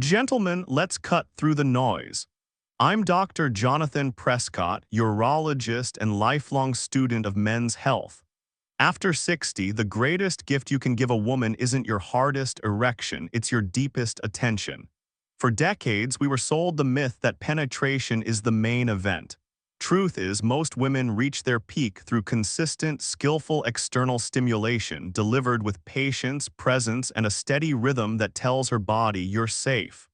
Gentlemen, let's cut through the noise. I'm Dr. Jonathan Prescott, urologist and lifelong student of men's health. After 60, the greatest gift you can give a woman isn't your hardest erection, it's your deepest attention. For decades, we were sold the myth that penetration is the main event. Truth is, most women reach their peak through consistent, skillful external stimulation delivered with patience, presence, and a steady rhythm that tells her body you're safe.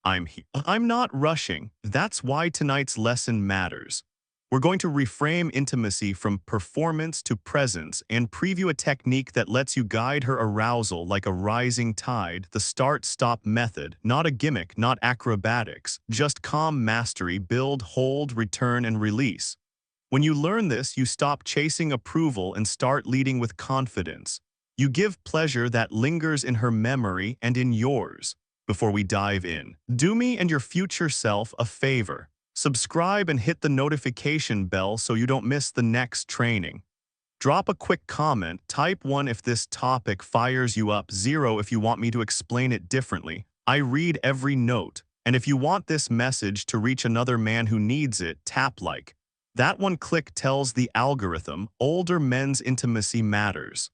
I'm not rushing. That's why tonight's lesson matters. We're going to reframe intimacy from performance to presence and preview a technique that lets you guide her arousal like a rising tide, the start-stop method, not a gimmick, not acrobatics, just calm mastery, build, hold, return, and release. When you learn this, you stop chasing approval and start leading with confidence. You give pleasure that lingers in her memory and in yours. Before we dive in, do me and your future self a favor. Subscribe and hit the notification bell so you don't miss the next training. Drop a quick comment, type 1 if this topic fires you up, 0 if you want me to explain it differently. I read every note, and if you want this message to reach another man who needs it, tap like. That one click tells the algorithm, older men's intimacy matters.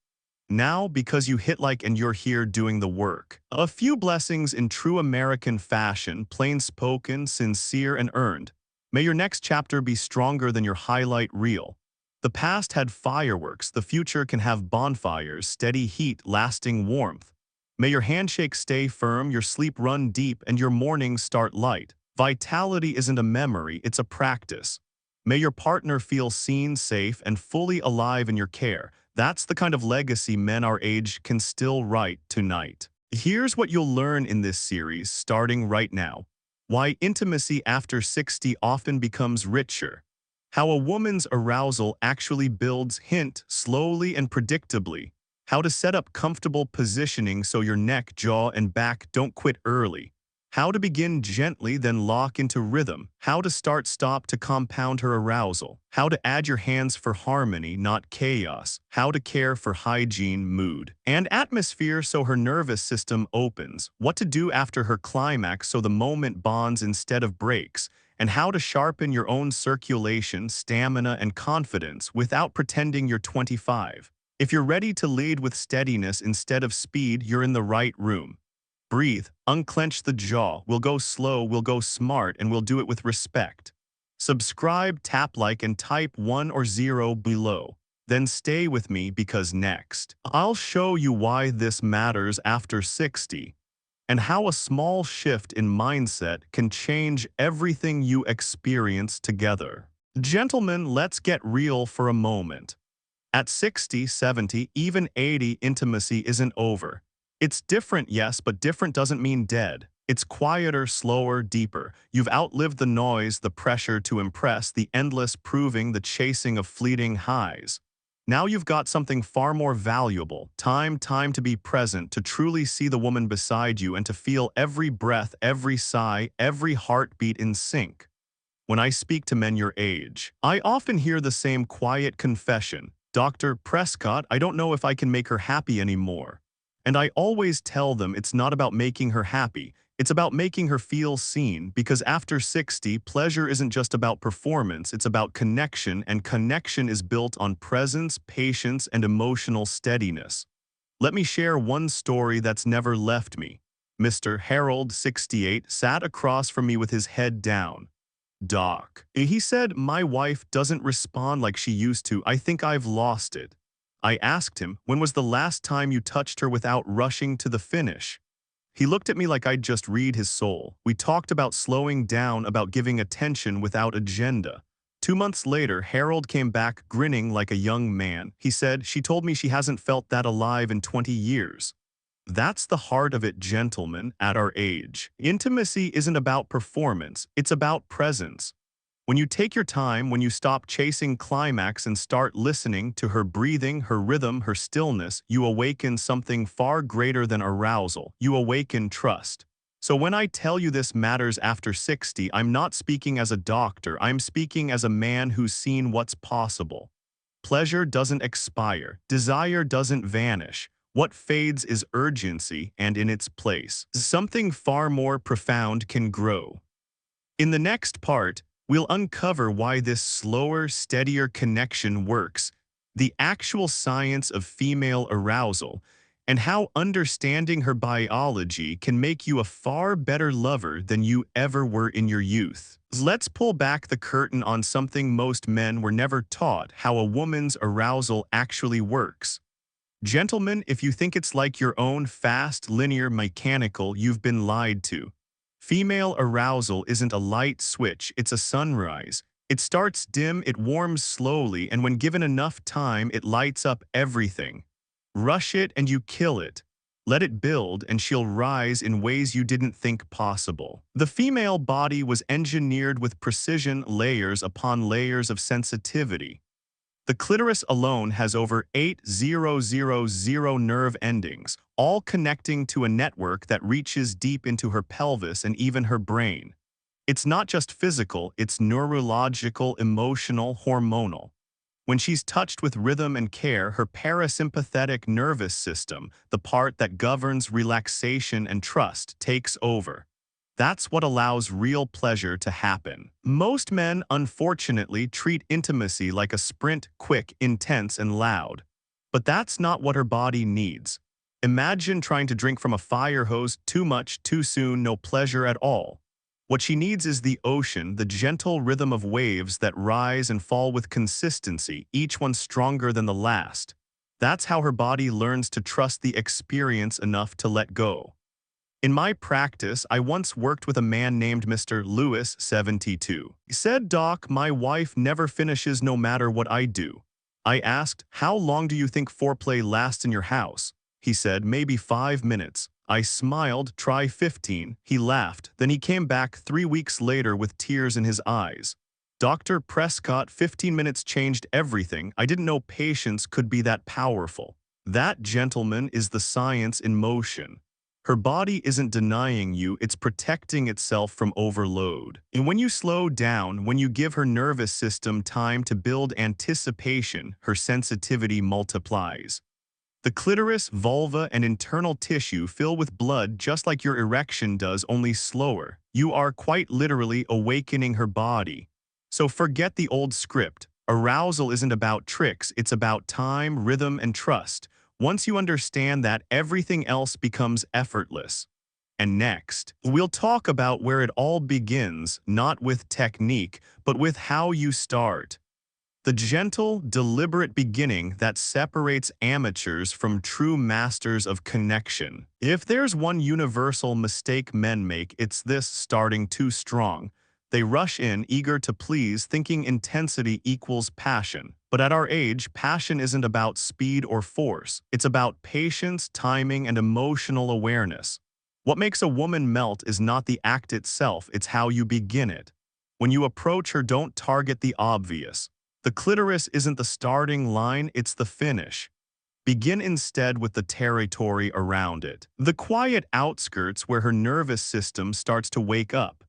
Now, because you hit like and you're here doing the work. A few blessings in true American fashion, plain spoken, sincere, and earned. May your next chapter be stronger than your highlight reel. The past had fireworks, the future can have bonfires, steady heat, lasting warmth. May your handshake stay firm, your sleep run deep, and your mornings start light. Vitality isn't a memory, it's a practice. May your partner feel seen, safe, and fully alive in your care. That's the kind of legacy men our age can still write tonight. Here's what you'll learn in this series, starting right now. Why intimacy after 60 often becomes richer. How a woman's arousal actually builds, slowly and predictably. How to set up comfortable positioning so your neck, jaw, and back don't quit early. How to begin gently, then lock into rhythm. How to start-stop to compound her arousal. How to add your hands for harmony, not chaos. How to care for hygiene, mood, and atmosphere so her nervous system opens. What to do after her climax so the moment bonds instead of breaks. And how to sharpen your own circulation, stamina, and confidence without pretending you're 25. If you're ready to lead with steadiness instead of speed, you're in the right room. Breathe, unclench the jaw, we'll go slow, we'll go smart, and we'll do it with respect. Subscribe, tap like, and type 1 or 0 below. Then stay with me because next, I'll show you why this matters after 60, and how a small shift in mindset can change everything you experience together. Gentlemen, let's get real for a moment. At 60, 70, even 80, intimacy isn't over. It's different, yes, but different doesn't mean dead. It's quieter, slower, deeper. You've outlived the noise, the pressure to impress, the endless proving, the chasing of fleeting highs. Now you've got something far more valuable, time to be present, to truly see the woman beside you and to feel every breath, every sigh, every heartbeat in sync. When I speak to men your age, I often hear the same quiet confession, Dr. Prescott, I don't know if I can make her happy anymore. And I always tell them it's not about making her happy, it's about making her feel seen, because after 60, pleasure isn't just about performance, it's about connection, and connection is built on presence, patience, and emotional steadiness. Let me share one story that's never left me. Mr. Harold, 68, sat across from me with his head down. Doc, he said, my wife doesn't respond like she used to. I think I've lost it. I asked him, when was the last time you touched her without rushing to the finish? He looked at me like I'd just read his soul. We talked about slowing down, about giving attention without agenda. 2 months later, Harold came back grinning like a young man. He said, she told me she hasn't felt that alive in 20 years. That's the heart of it, gentlemen, at our age. Intimacy isn't about performance, it's about presence. When you take your time, when you stop chasing climax and start listening to her breathing, her rhythm, her stillness, you awaken something far greater than arousal. You awaken trust. So when I tell you this matters after 60, I'm not speaking as a doctor, I'm speaking as a man who's seen what's possible. Pleasure doesn't expire, desire doesn't vanish. What fades is urgency, and in its place, something far more profound can grow. In the next part, we'll uncover why this slower, steadier connection works, the actual science of female arousal, and how understanding her biology can make you a far better lover than you ever were in your youth. Let's pull back the curtain on something most men were never taught: how a woman's arousal actually works. Gentlemen, if you think it's like your own fast, linear, mechanical, you've been lied to. Female arousal isn't a light switch, it's a sunrise. It starts dim, it warms slowly, and when given enough time, it lights up everything. Rush it and you kill it. Let it build and she'll rise in ways you didn't think possible. The female body was engineered with precision, layers upon layers of sensitivity. The clitoris alone has over 8,000 nerve endings, all connecting to a network that reaches deep into her pelvis and even her brain. It's not just physical, it's neurological, emotional, hormonal. When she's touched with rhythm and care, her parasympathetic nervous system, the part that governs relaxation and trust, takes over. That's what allows real pleasure to happen. Most men, unfortunately, treat intimacy like a sprint, quick, intense, and loud. But that's not what her body needs. Imagine trying to drink from a fire hose: too much, too soon, no pleasure at all. What she needs is the ocean, the gentle rhythm of waves that rise and fall with consistency, each one stronger than the last. That's how her body learns to trust the experience enough to let go. In my practice, I once worked with a man named Mr. Lewis, 72. He said, "Doc, my wife never finishes no matter what I do." I asked, "How long do you think foreplay lasts in your house?" He said, "Maybe 5 minutes." I smiled, "Try 15. He laughed. Then he came back 3 weeks later with tears in his eyes. "Dr. Prescott, 15 minutes changed everything. I didn't know patience could be that powerful." That, gentleman, is the science in motion. Her body isn't denying you, it's protecting itself from overload. And when you slow down, when you give her nervous system time to build anticipation, her sensitivity multiplies. The clitoris, vulva, and internal tissue fill with blood just like your erection does, only slower. You are quite literally awakening her body. So forget the old script. Arousal isn't about tricks, it's about time, rhythm, and trust. Once you understand that, everything else becomes effortless. And next, we'll talk about where it all begins, not with technique, but with how you start. The gentle, deliberate beginning that separates amateurs from true masters of connection. If there's one universal mistake men make, it's this: starting too strong. They rush in, eager to please, thinking intensity equals passion. But at our age, passion isn't about speed or force. It's about patience, timing, and emotional awareness. What makes a woman melt is not the act itself, it's how you begin it. When you approach her, don't target the obvious. The clitoris isn't the starting line, it's the finish. Begin instead with the territory around it. The quiet outskirts where her nervous system starts to wake up.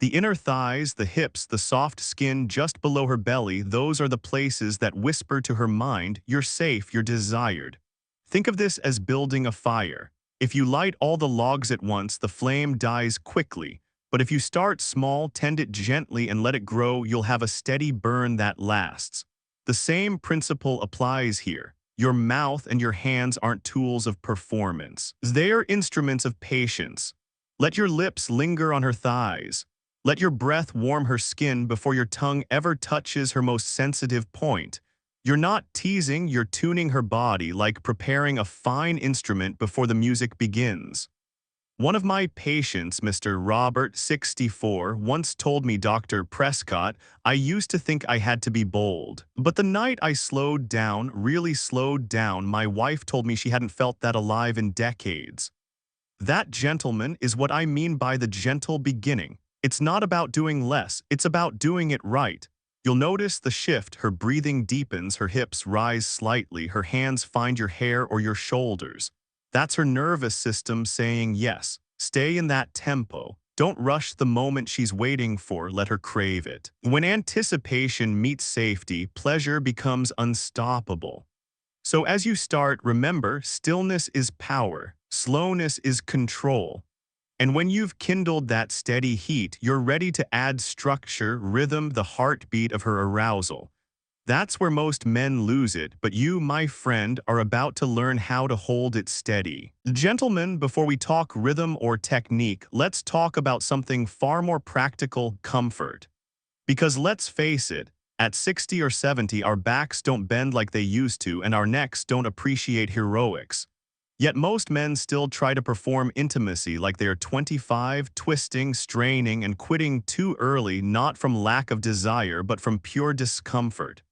The inner thighs, the hips, the soft skin just below her belly, those are the places that whisper to her mind, "You're safe, you're desired." Think of this as building a fire. If you light all the logs at once, the flame dies quickly. But if you start small, tend it gently, and let it grow, you'll have a steady burn that lasts. The same principle applies here. Your mouth and your hands aren't tools of performance. They are instruments of patience. Let your lips linger on her thighs. Let your breath warm her skin before your tongue ever touches her most sensitive point. You're not teasing, you're tuning her body, like preparing a fine instrument before the music begins. One of my patients, Mr. Robert, 64, once told me, "Dr. Prescott, I used to think I had to be bold. But the night I slowed down, really slowed down, my wife told me she hadn't felt that alive in decades." That, gentleman, is what I mean by the gentle beginning. It's not about doing less, it's about doing it right. You'll notice the shift: her breathing deepens, her hips rise slightly, her hands find your hair or your shoulders. That's her nervous system saying yes. Stay in that tempo. Don't rush the moment she's waiting for, let her crave it. When anticipation meets safety, pleasure becomes unstoppable. So as you start, remember, stillness is power, slowness is control. And when you've kindled that steady heat, you're ready to add structure, rhythm, the heartbeat of her arousal. That's where most men lose it, but you, my friend, are about to learn how to hold it steady. Gentlemen, before we talk rhythm or technique, let's talk about something far more practical: comfort. Because let's face it, at 60 or 70, our backs don't bend like they used to, and our necks don't appreciate heroics. Yet most men still try to perform intimacy like they are 25, twisting, straining, and quitting too early, not from lack of desire, but from pure discomfort.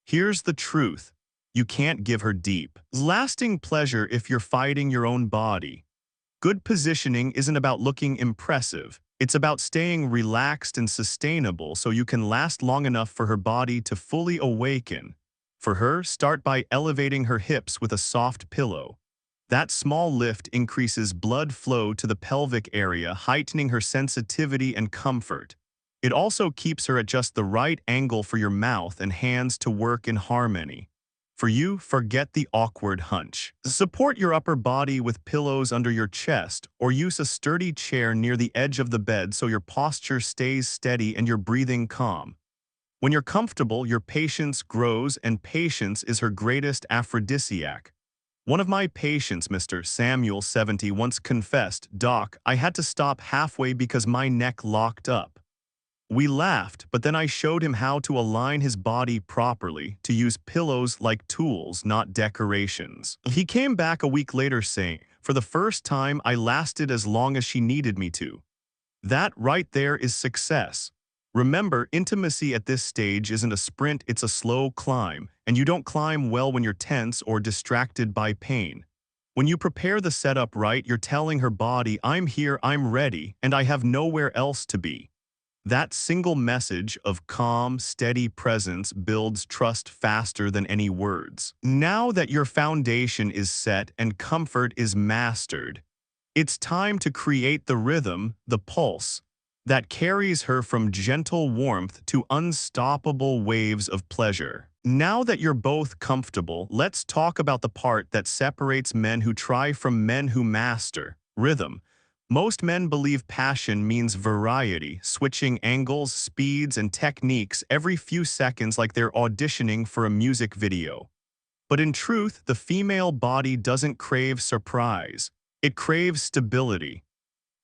Here's the truth: you can't give her deep, lasting pleasure if you're fighting your own body. Good positioning isn't about looking impressive. It's about staying relaxed and sustainable so you can last long enough for her body to fully awaken. For her, start by elevating her hips with a soft pillow. That small lift increases blood flow to the pelvic area, heightening her sensitivity and comfort. It also keeps her at just the right angle for your mouth and hands to work in harmony. For you, forget the awkward hunch. Support your upper body with pillows under your chest, or use a sturdy chair near the edge of the bed so your posture stays steady and your breathing calm. When you're comfortable, your patience grows, and patience is her greatest aphrodisiac. One of my patients, Mr. Samuel, 70, once confessed, "Doc, I had to stop halfway because my neck locked up." We laughed, but then I showed him how to align his body properly, to use pillows like tools, not decorations. He came back a week later saying, "For the first time, I lasted as long as she needed me to." That right there is success. Remember, intimacy at this stage isn't a sprint, it's a slow climb, and you don't climb well when you're tense or distracted by pain. When you prepare the setup right, you're telling her body, "I'm here, I'm ready, and I have nowhere else to be." That single message of calm, steady presence builds trust faster than any words. Now that your foundation is set and comfort is mastered, it's time to create the rhythm, the pulse, that carries her from gentle warmth to unstoppable waves of pleasure. Now that you're both comfortable, let's talk about the part that separates men who try from men who master: rhythm. Most men believe passion means variety, switching angles, speeds, and techniques every few seconds like they're auditioning for a music video. But in truth, the female body doesn't crave surprise. It craves stability.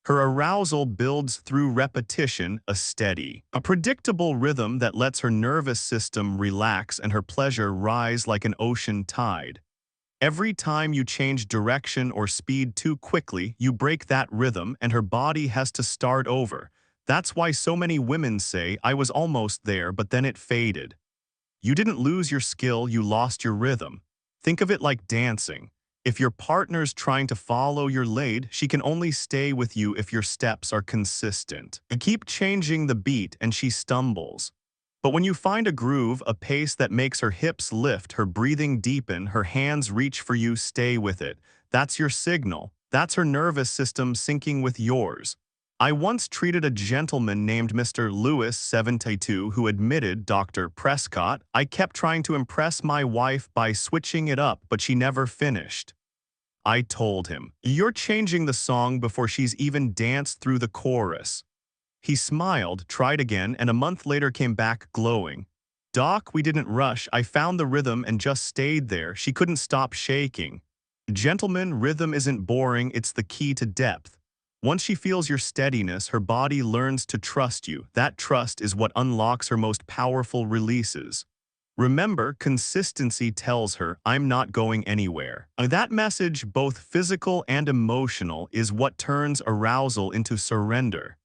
Her arousal builds through repetition, a steady, a predictable rhythm that lets her nervous system relax and her pleasure rise like an ocean tide. Every time you change direction or speed too quickly, you break that rhythm and her body has to start over. That's why so many women say, "I was almost there, but then it faded." You didn't lose your skill, you lost your rhythm. Think of it like dancing. If your partner's trying to follow your lead, she can only stay with you if your steps are consistent. You keep changing the beat and she stumbles. But when you find a groove, a pace that makes her hips lift, her breathing deepen, her hands reach for you, stay with it. That's your signal. That's her nervous system syncing with yours. I once treated a gentleman named Mr. Lewis, 72, who admitted, "Dr. Prescott, I kept trying to impress my wife by switching it up, but she never finished." I told him, "You're changing the song before she's even danced through the chorus." He smiled, tried again, and a month later came back glowing. "Doc, we didn't rush. I found the rhythm and just stayed there. She couldn't stop shaking." Gentlemen, rhythm isn't boring, it's the key to depth. Once she feels your steadiness, her body learns to trust you. That trust is what unlocks her most powerful releases. Remember, consistency tells her, "I'm not going anywhere." That message, both physical and emotional, is what turns arousal into surrender.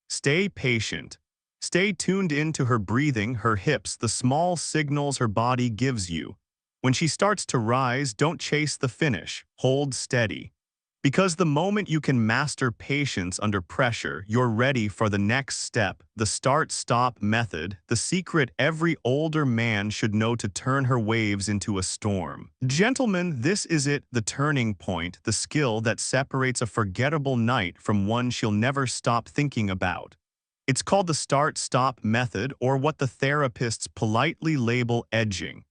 Stay patient. Stay tuned into her breathing, her hips, the small signals her body gives you. When she starts to rise, don't chase the finish. Hold steady. Because the moment you can master patience under pressure, you're ready for the next step, the start-stop method, the secret every older man should know to turn her waves into a storm. Gentlemen, this is it, the turning point, the skill that separates a forgettable night from one she'll never stop thinking about. It's called the start-stop method, or what the therapists politely label edging.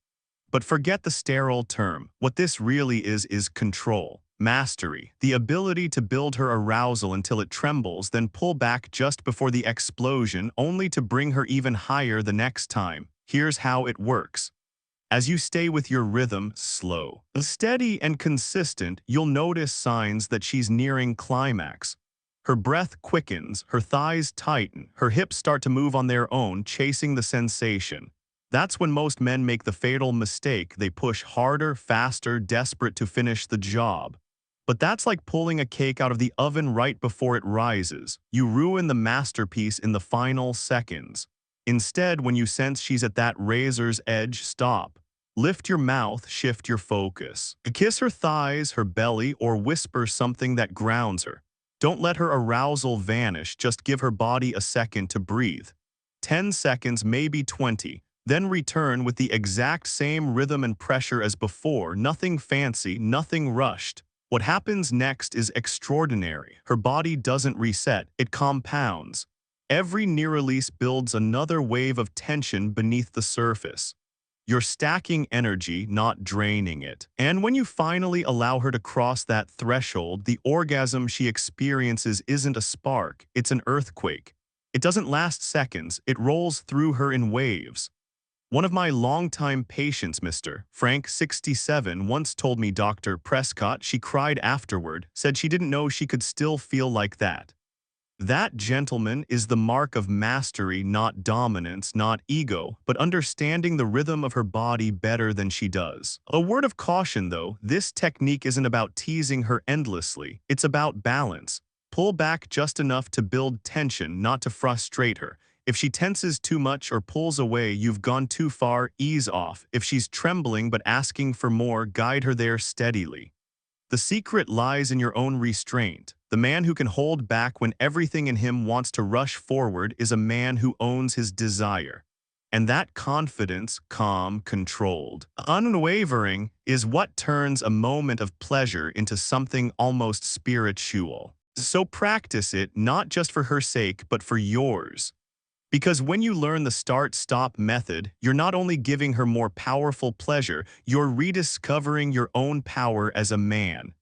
But forget the sterile term. What this really is control, mastery, the ability to build her arousal until it trembles, then pull back just before the explosion, only to bring her even higher the next time. Here's how it works. As you stay with your rhythm, slow, steady, and consistent, you'll notice signs that she's nearing climax. Her breath quickens, her thighs tighten, her hips start to move on their own, chasing the sensation. That's when most men make the fatal mistake. They push harder, faster, desperate to finish the job. But that's like pulling a cake out of the oven right before it rises. You ruin the masterpiece in the final seconds. Instead, when you sense she's at that razor's edge, stop. Lift your mouth, shift your focus. Kiss her thighs, her belly, or whisper something that grounds her. Don't let her arousal vanish, just give her body a second to breathe. 10 seconds, maybe 20. Then return with the exact same rhythm and pressure as before, nothing fancy, nothing rushed. What happens next is extraordinary. Her body doesn't reset, it compounds. Every near release builds another wave of tension beneath the surface. You're stacking energy, not draining it. And when you finally allow her to cross that threshold, the orgasm she experiences isn't a spark, it's an earthquake. It doesn't last seconds, it rolls through her in waves. One of my longtime patients, Mr. Frank, 67, once told me Dr. Prescott she cried afterward, said she didn't know she could still feel like that. That, gentlemen, is the mark of mastery, not dominance, not ego, but understanding the rhythm of her body better than she does. A word of caution, though, this technique isn't about teasing her endlessly. It's about balance. Pull back just enough to build tension, not to frustrate her. If she tenses too much or pulls away, you've gone too far, ease off. If she's trembling but asking for more, guide her there steadily. The secret lies in your own restraint. The man who can hold back when everything in him wants to rush forward is a man who owns his desire. And that confidence, calm, controlled, unwavering, is what turns a moment of pleasure into something almost spiritual. So practice it, not just for her sake, but for yours. Because when you learn the start-stop method, you're not only giving her more powerful pleasure, you're rediscovering your own power as a man.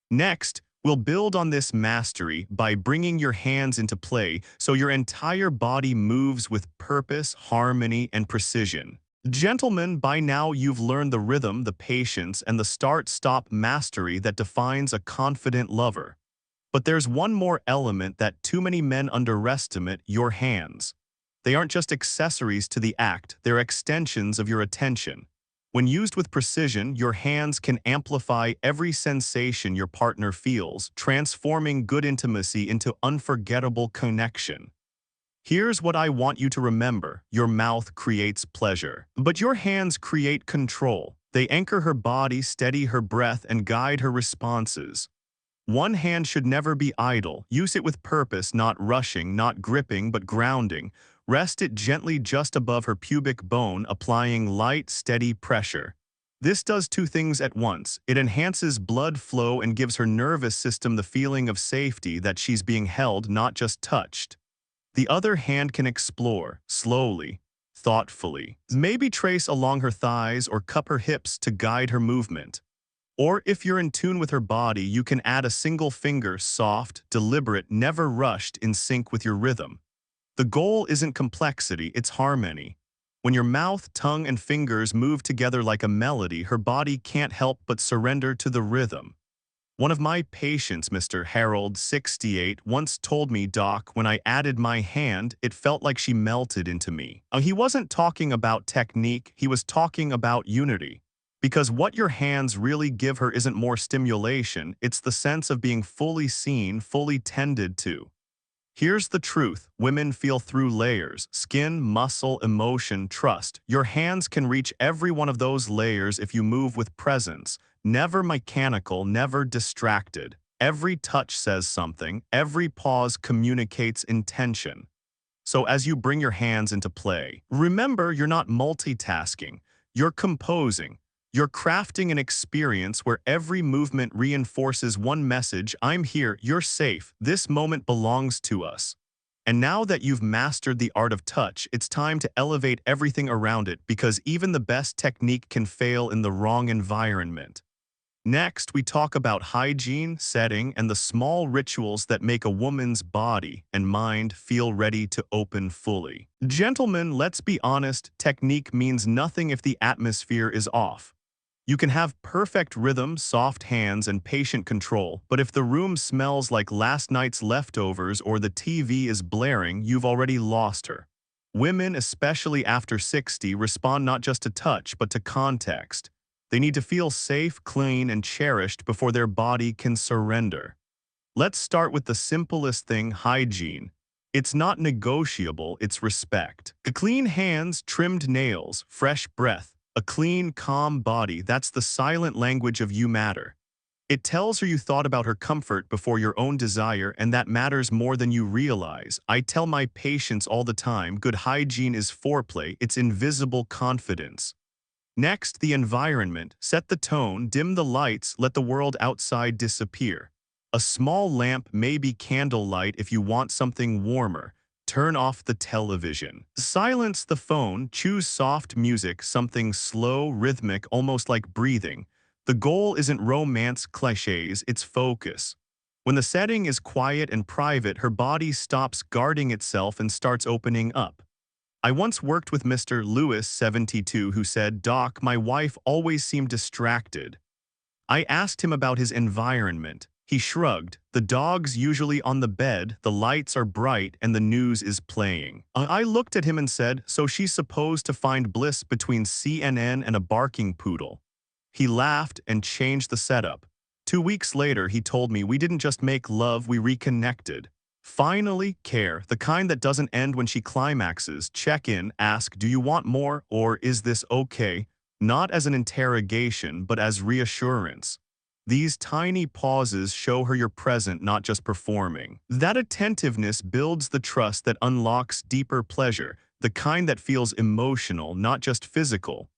Next, we'll build on this mastery by bringing your hands into play so your entire body moves with purpose, harmony, and precision. Gentlemen, by now you've learned the rhythm, the patience, and the start-stop mastery that defines a confident lover. But there's one more element that too many men underestimate: your hands. They aren't just accessories to the act, they're extensions of your attention. When used with precision, your hands can amplify every sensation your partner feels, transforming good intimacy into unforgettable connection. Here's what I want you to remember: your mouth creates pleasure, but your hands create control. They anchor her body, steady her breath, and guide her responses. One hand should never be idle. Use it with purpose, not rushing, not gripping, but grounding. Rest it gently just above her pubic bone, applying light, steady pressure. This does two things at once. It enhances blood flow and gives her nervous system the feeling of safety, that she's being held, not just touched. The other hand can explore, slowly, thoughtfully. Maybe trace along her thighs or cup her hips to guide her movement. Or if you're in tune with her body, you can add a single finger, soft, deliberate, never rushed, in sync with your rhythm. The goal isn't complexity, it's harmony. When your mouth, tongue, and fingers move together like a melody, her body can't help but surrender to the rhythm. One of my patients, Mr. Harold, 68, once told me, "Doc, when I added my hand, it felt like she melted into me." He wasn't talking about technique, he was talking about unity. Because what your hands really give her isn't more stimulation, it's the sense of being fully seen, fully tended to. Here's the truth: women feel through layers: skin, muscle, emotion, trust. Your hands can reach every one of those layers if you move with presence. Never mechanical, never distracted. Every touch says something, every pause communicates intention. So as you bring your hands into play, remember, you're not multitasking, you're composing. You're crafting an experience where every movement reinforces one message: I'm here, you're safe, this moment belongs to us. And now that you've mastered the art of touch, it's time to elevate everything around it because even the best technique can fail in the wrong environment. Next, we talk about hygiene, setting, and the small rituals that make a woman's body and mind feel ready to open fully. Gentlemen, let's be honest, technique means nothing if the atmosphere is off. You can have perfect rhythm, soft hands, and patient control, but if the room smells like last night's leftovers or the TV is blaring, you've already lost her. Women, especially after 60, respond not just to touch, but to context. They need to feel safe, clean, and cherished before their body can surrender. Let's start with the simplest thing, hygiene. It's not negotiable, it's respect. The clean hands, trimmed nails, fresh breath, a clean, calm body, that's the silent language of you matter. It tells her you thought about her comfort before your own desire, and that matters more than you realize. I tell my patients all the time, good hygiene is foreplay, it's invisible confidence. Next, the environment. Set the tone, dim the lights, let the world outside disappear. A small lamp may be candlelight if you want something warmer. Turn off the television. Silence the phone, choose soft music, something slow, rhythmic, almost like breathing. The goal isn't romance cliches, it's focus. When the setting is quiet and private, her body stops guarding itself and starts opening up. I once worked with Mr. Lewis, 72, who said, "Doc, my wife always seemed distracted." I asked him about his environment. He shrugged. The dog's usually on the bed, the lights are bright, and the news is playing. I looked at him and said, "So she's supposed to find bliss between CNN and a barking poodle." He laughed and changed the setup. 2 weeks later, he told me we didn't just make love, we reconnected. Finally, care, the kind that doesn't end when she climaxes. Check in, ask, do you want more, or is this okay? Not as an interrogation, but as reassurance. These tiny pauses show her you're present, not just performing. That attentiveness builds the trust that unlocks deeper pleasure, the kind that feels emotional, not just physical.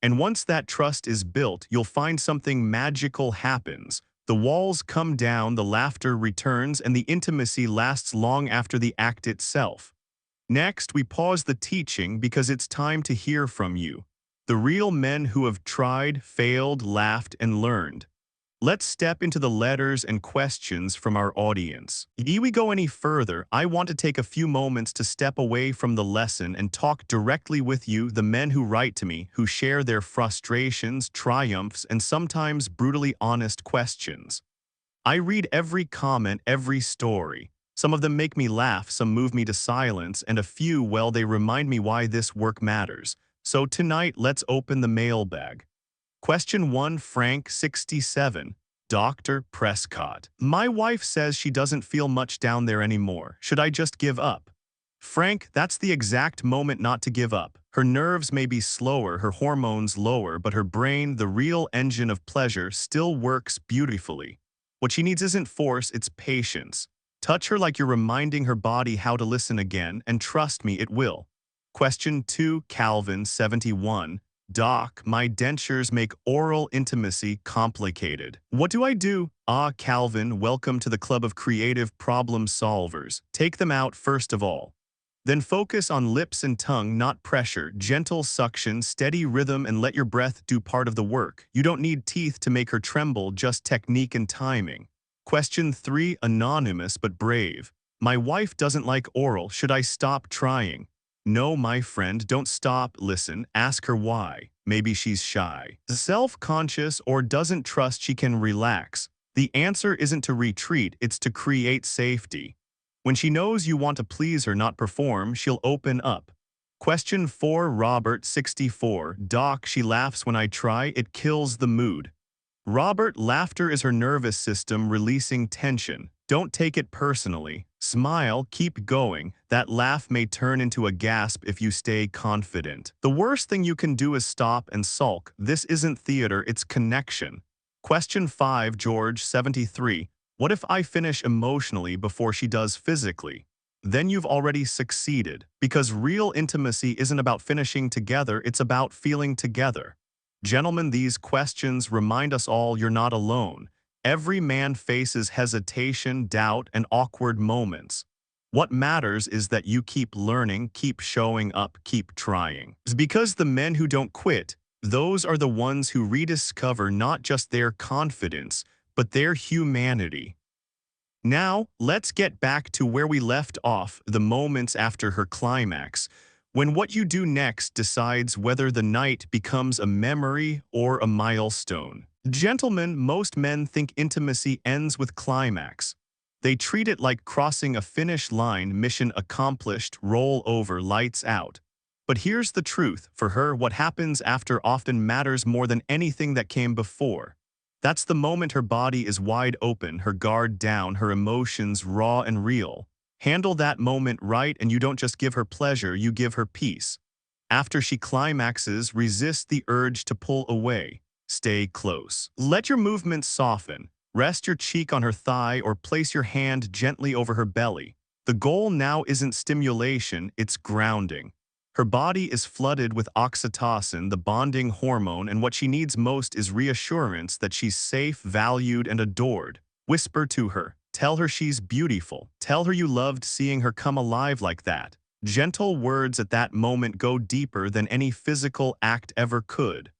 And once that trust is built, you'll find something magical happens. The walls come down, the laughter returns, and the intimacy lasts long after the act itself. Next, we pause the teaching because it's time to hear from you. The real men who have tried, failed, laughed, and learned. Let's step into the letters and questions from our audience. Before we go any further, I want to take a few moments to step away from the lesson and talk directly with you, the men who write to me, who share their frustrations, triumphs, and sometimes brutally honest questions. I read every comment, every story. Some of them make me laugh, some move me to silence, and a few, well, they remind me why this work matters. So tonight, let's open the mailbag. Question 1, Frank, 67. Dr. Prescott. My wife says she doesn't feel much down there anymore. Should I just give up? Frank, that's the exact moment not to give up. Her nerves may be slower, her hormones lower, but her brain, the real engine of pleasure, still works beautifully. What she needs isn't force, it's patience. Touch her like you're reminding her body how to listen again, and trust me, it will. Question 2, Calvin, 71. Doc, my dentures make oral intimacy complicated. What do I do? Ah, Calvin, welcome to the club of creative problem solvers. Take them out first of all. Then focus on lips and tongue, not pressure, gentle suction, steady rhythm, and let your breath do part of the work. You don't need teeth to make her tremble, just technique and timing. Question 3, anonymous but brave. My wife doesn't like oral. Should I stop trying? No, my friend, don't stop, listen, ask her why. Maybe she's shy, self-conscious, or doesn't trust she can relax. The answer isn't to retreat, it's to create safety. When she knows you want to please her, not perform, she'll open up. Question 4, Robert, 64. Doc, she laughs when I try, it kills the mood. Robert, laughter is her nervous system releasing tension. Don't take it personally. Smile, keep going. That laugh may turn into a gasp if you stay confident. The worst thing you can do is stop and sulk. This isn't theater, it's connection. Question 5, George, 73. What if I finish emotionally before she does physically? Then you've already succeeded. Because real intimacy isn't about finishing together, it's about feeling together. Gentlemen, these questions remind us all you're not alone. Every man faces hesitation, doubt, and awkward moments. What matters is that you keep learning, keep showing up, keep trying. It's because the men who don't quit, those are the ones who rediscover not just their confidence, but their humanity. Now, let's get back to where we left off, the moments after her climax, when what you do next decides whether the night becomes a memory or a milestone. Gentlemen, most men think intimacy ends with climax. They treat it like crossing a finish line, mission accomplished, roll over, lights out. But here's the truth, for her, what happens after often matters more than anything that came before. That's the moment her body is wide open, her guard down, her emotions raw and real. Handle that moment right and you don't just give her pleasure, you give her peace. After she climaxes, resist the urge to pull away. Stay close. Let your movements soften. Rest your cheek on her thigh or place your hand gently over her belly. The goal now isn't stimulation, it's grounding. Her body is flooded with oxytocin, the bonding hormone, and what she needs most is reassurance that she's safe, valued, and adored. Whisper to her. Tell her she's beautiful. Tell her you loved seeing her come alive like that. Gentle words at that moment go deeper than any physical act ever could.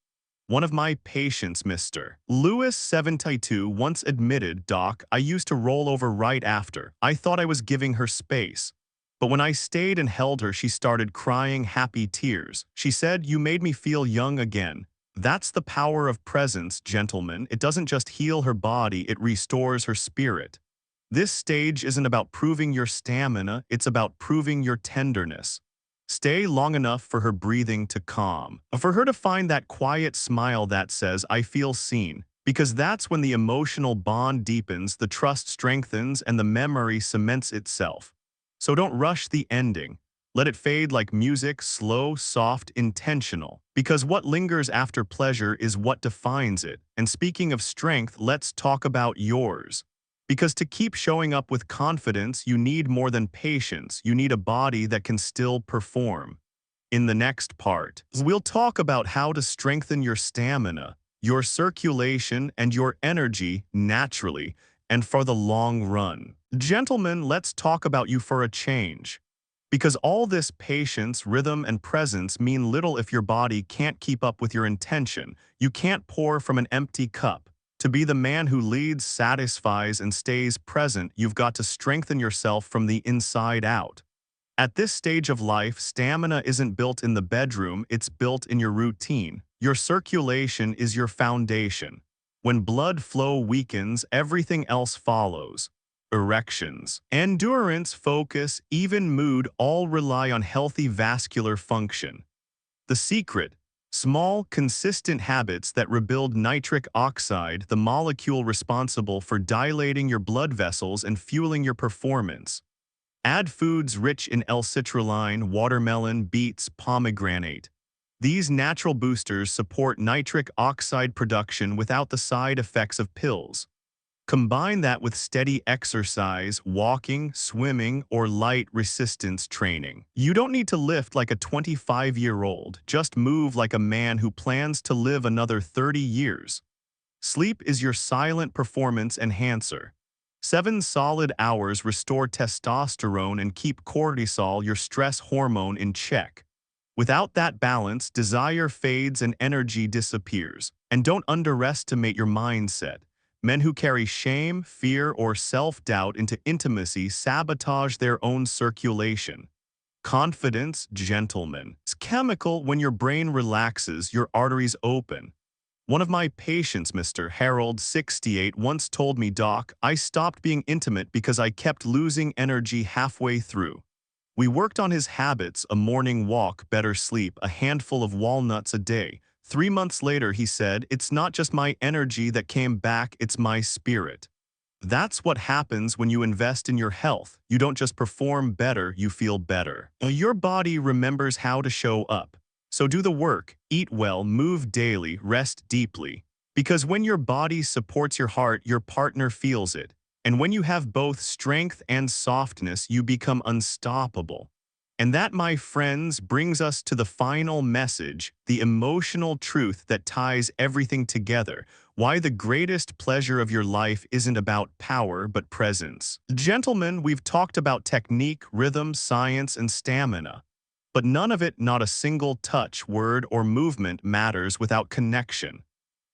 One of my patients, Mr. Lewis 72, once admitted, "Doc, I used to roll over right after. I thought I was giving her space. But when I stayed and held her, she started crying happy tears. She said, 'You made me feel young again.'" That's the power of presence, gentlemen. It doesn't just heal her body, it restores her spirit. This stage isn't about proving your stamina, it's about proving your tenderness. Stay long enough for her breathing to calm, for her to find that quiet smile that says, "I feel seen," because that's when the emotional bond deepens, the trust strengthens, and the memory cements itself. So don't rush the ending. Let it fade like music, slow, soft, intentional. Because what lingers after pleasure is what defines it. And speaking of strength, let's talk about yours. Because to keep showing up with confidence, you need more than patience. You need a body that can still perform. In the next part, we'll talk about how to strengthen your stamina, your circulation, and your energy naturally and for the long run. Gentlemen, let's talk about you for a change. Because all this patience, rhythm, and presence mean little if your body can't keep up with your intention. You can't pour from an empty cup. To be the man who leads, satisfies, and stays present, you've got to strengthen yourself from the inside out. At this stage of life, stamina isn't built in the bedroom, it's built in your routine. Your circulation is your foundation. When blood flow weakens, everything else follows. Erections, endurance, focus, even mood all rely on healthy vascular function. The secret: small, consistent habits that rebuild nitric oxide, the molecule responsible for dilating your blood vessels and fueling your performance. Add foods rich in L-citrulline, watermelon, beets, pomegranate. These natural boosters support nitric oxide production without the side effects of pills. Combine that with steady exercise, walking, swimming, or light resistance training. You don't need to lift like a 25-year-old, just move like a man who plans to live another 30 years. Sleep is your silent performance enhancer. 7 solid hours restore testosterone and keep cortisol, your stress hormone, in check. Without that balance, desire fades and energy disappears. And don't underestimate your mindset. Men who carry shame, fear, or self-doubt into intimacy sabotage their own circulation. Confidence, gentlemen, is chemical. When your brain relaxes, your arteries open. One of my patients, Mr. Harold, 68, once told me, "Doc, I stopped being intimate because I kept losing energy halfway through." We worked on his habits: a morning walk, better sleep, a handful of walnuts a day. 3 months later, he said, "It's not just my energy that came back, it's my spirit." That's what happens when you invest in your health. You don't just perform better, you feel better. Your body remembers how to show up. So do the work, eat well, move daily, rest deeply. Because when your body supports your heart, your partner feels it. And when you have both strength and softness, you become unstoppable. And that, my friends, brings us to the final message, the emotional truth that ties everything together, why the greatest pleasure of your life isn't about power but presence. Gentlemen, we've talked about technique, rhythm, science, and stamina. But none of it, not a single touch, word, or movement matters without connection.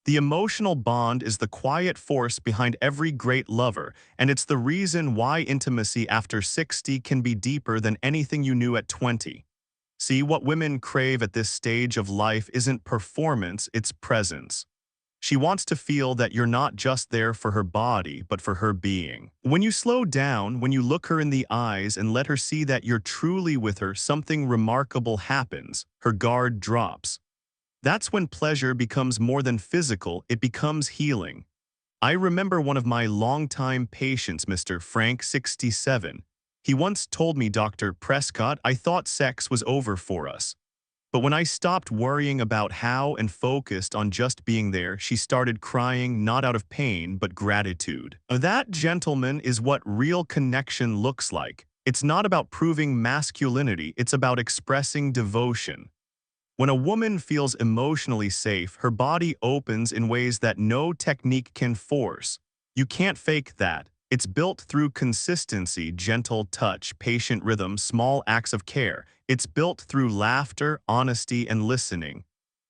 The emotional bond is the quiet force behind every great lover, and it's the reason why intimacy after 60 can be deeper than anything you knew at 20. See, what women crave at this stage of life isn't performance, it's presence. She wants to feel that you're not just there for her body, but for her being. When you slow down, when you look her in the eyes and let her see that you're truly with her, something remarkable happens. Her guard drops. That's when pleasure becomes more than physical, it becomes healing. I remember one of my longtime patients, Mr. Frank, 67. He once told me, Dr. Prescott, I thought sex was over for us. But when I stopped worrying about how and focused on just being there, she started crying not out of pain, but gratitude. That, gentleman, is what real connection looks like. It's not about proving masculinity, it's about expressing devotion. When a woman feels emotionally safe, her body opens in ways that no technique can force. You can't fake that. It's built through consistency, gentle touch, patient rhythm, small acts of care. It's built through laughter, honesty, and listening.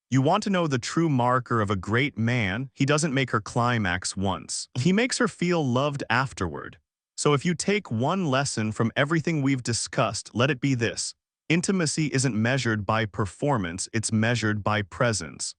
You want to know the true marker of a great man? He doesn't make her climax once. He makes her feel loved afterward. So if you take one lesson from everything we've discussed, let it be this. Intimacy isn't measured by performance, it's measured by presence.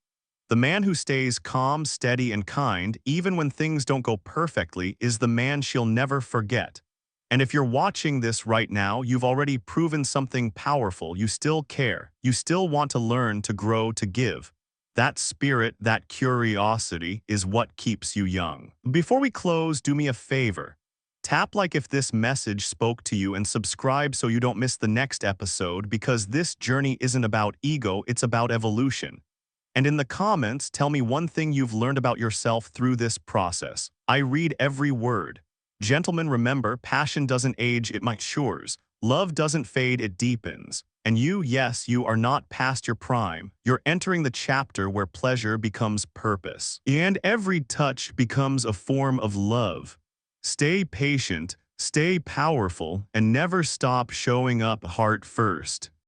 The man who stays calm, steady, and kind, even when things don't go perfectly, is the man she'll never forget. And if you're watching this right now, you've already proven something powerful. You still care. You still want to learn, to grow, to give. That spirit, that curiosity, is what keeps you young. Before we close, do me a favor. Tap like if this message spoke to you and subscribe so you don't miss the next episode, because this journey isn't about ego, it's about evolution. And in the comments, tell me one thing you've learned about yourself through this process. I read every word. Gentlemen, remember, passion doesn't age, it matures. Love doesn't fade, it deepens. And you, yes, you are not past your prime. You're entering the chapter where pleasure becomes purpose. And every touch becomes a form of love. Stay patient, stay powerful, and never stop showing up heart first.